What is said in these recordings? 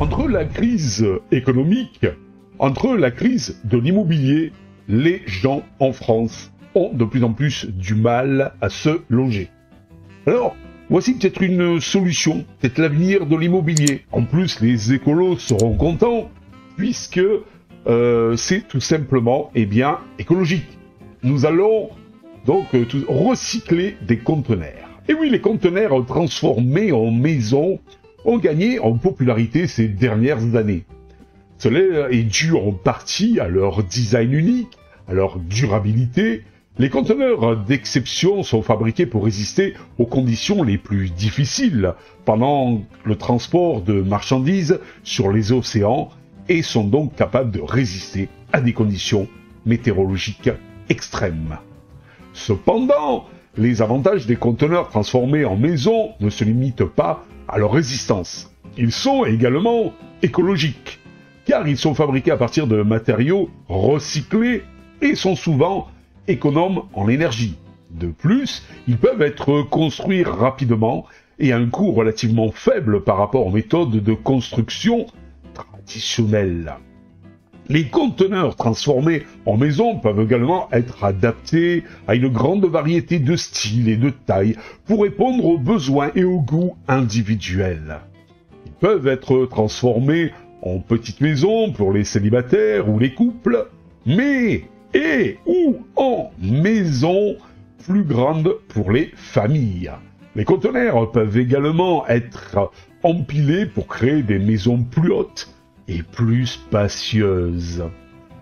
Entre la crise économique, entre la crise de l'immobilier, les gens en France ont de plus en plus du mal à se loger. Alors, voici peut-être une solution, peut-être l'avenir de l'immobilier. En plus, les écolos seront contents, puisque c'est tout simplement, écologique. Nous allons donc recycler des conteneurs. Et oui, les conteneurs transformés en maisons ont gagné en popularité ces dernières années. Cela est dû en partie à leur design unique, à leur durabilité. Les conteneurs d'exception sont fabriqués pour résister aux conditions les plus difficiles pendant le transport de marchandises sur les océans et sont donc capables de résister à des conditions météorologiques extrêmes. Cependant, les avantages des conteneurs transformés en maisons ne se limitent pas à leur résistance. Ils sont également écologiques, car ils sont fabriqués à partir de matériaux recyclés et sont souvent économes en énergie. De plus, ils peuvent être construits rapidement et à un coût relativement faible par rapport aux méthodes de construction traditionnelles. Les conteneurs transformés en maison peuvent également être adaptés à une grande variété de styles et de tailles pour répondre aux besoins et aux goûts individuels. Ils peuvent être transformés en petites maisons pour les célibataires ou les couples, ou en maisons plus grandes pour les familles. Les conteneurs peuvent également être empilés pour créer des maisons plus hautes et plus spacieuses.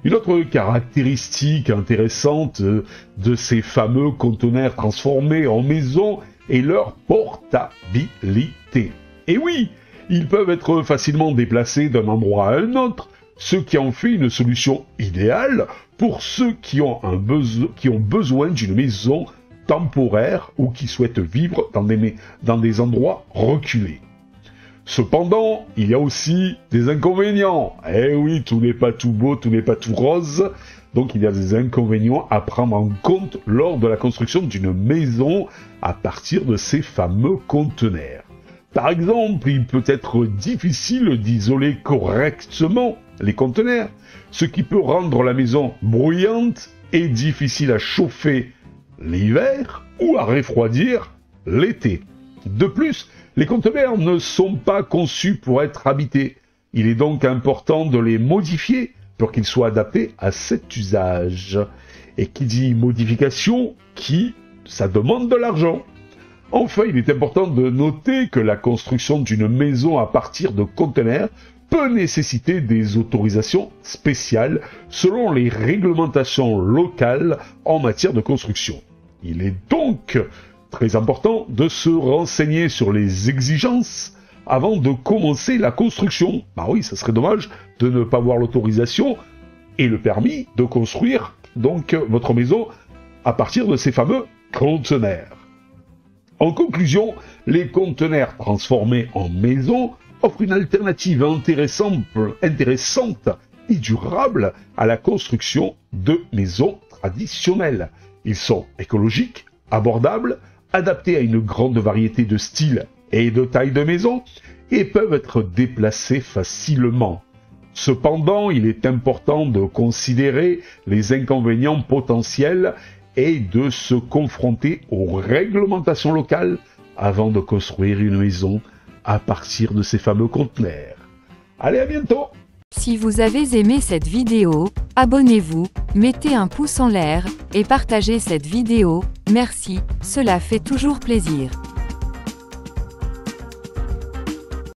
Une autre caractéristique intéressante de ces fameux conteneurs transformés en maisons est leur portabilité. Et oui, ils peuvent être facilement déplacés d'un endroit à un autre, ce qui en fait une solution idéale pour ceux qui ont besoin d'une maison temporaire ou qui souhaitent vivre dans des endroits reculés. Cependant, il y a aussi des inconvénients. Eh oui, tout n'est pas tout beau, tout n'est pas tout rose. Donc il y a des inconvénients à prendre en compte lors de la construction d'une maison à partir de ces fameux conteneurs. Par exemple, il peut être difficile d'isoler correctement les conteneurs, ce qui peut rendre la maison bruyante et difficile à chauffer l'hiver ou à refroidir l'été. De plus, les conteneurs ne sont pas conçus pour être habités. Il est donc important de les modifier pour qu'ils soient adaptés à cet usage. Et qui dit modification, ça demande de l'argent. Enfin, il est important de noter que la construction d'une maison à partir de conteneurs peut nécessiter des autorisations spéciales selon les réglementations locales en matière de construction. Il est donc très important de se renseigner sur les exigences avant de commencer la construction. Bah oui, ça serait dommage de ne pas avoir l'autorisation et le permis de construire donc votre maison à partir de ces fameux conteneurs. En conclusion, les conteneurs transformés en maison offrent une alternative intéressante et durable à la construction de maisons traditionnelles. Ils sont écologiques, abordables, adaptés à une grande variété de styles et de tailles de maison et peuvent être déplacés facilement. Cependant, il est important de considérer les inconvénients potentiels et de se confronter aux réglementations locales avant de construire une maison à partir de ces fameux conteneurs. Allez, à bientôt! Si vous avez aimé cette vidéo, abonnez-vous, mettez un pouce en l'air et partagez cette vidéo. Merci, cela fait toujours plaisir.